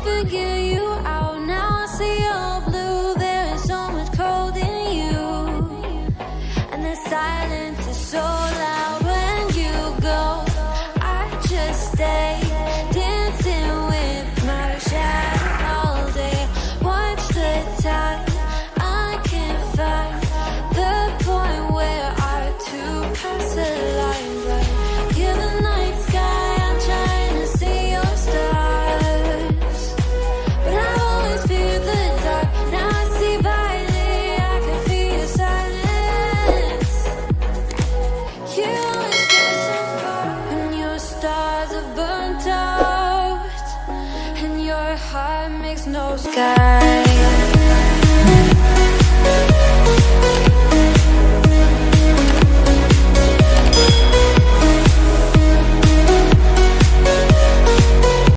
figure you out. Now I see all blue. There is so much cold in you, and the silence is so loud when you go. I just stay dancing with my shadow all day. Watch the tide. I can't find the point where our two paths align. But you're the night sky. I'm trying to see your stars, but I've always feared the dark. Now I see violet. I can feel your silence. You always get so far when your stars are burnt out, and your heart makes no sky.